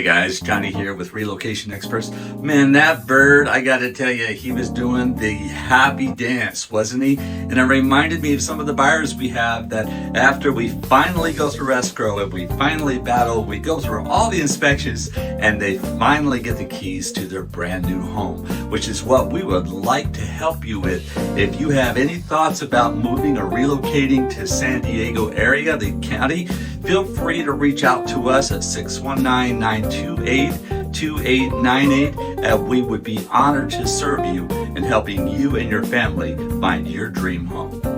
guys, Johnny here with Relocation Experts. Man, that bird, I gotta tell you, he was doing the happy dance, wasn't he? And it reminded me of some of the buyers we have that after we finally go through escrow and we finally battle, we go through all the inspections and they finally get the keys to their brand new home, which is what we would like to help you with. If you have any thoughts about moving or relocating to San Diego area, the county, feel free to reach out to us at 619-928-2898, and we would be honored to serve you in helping you and your family find your dream home.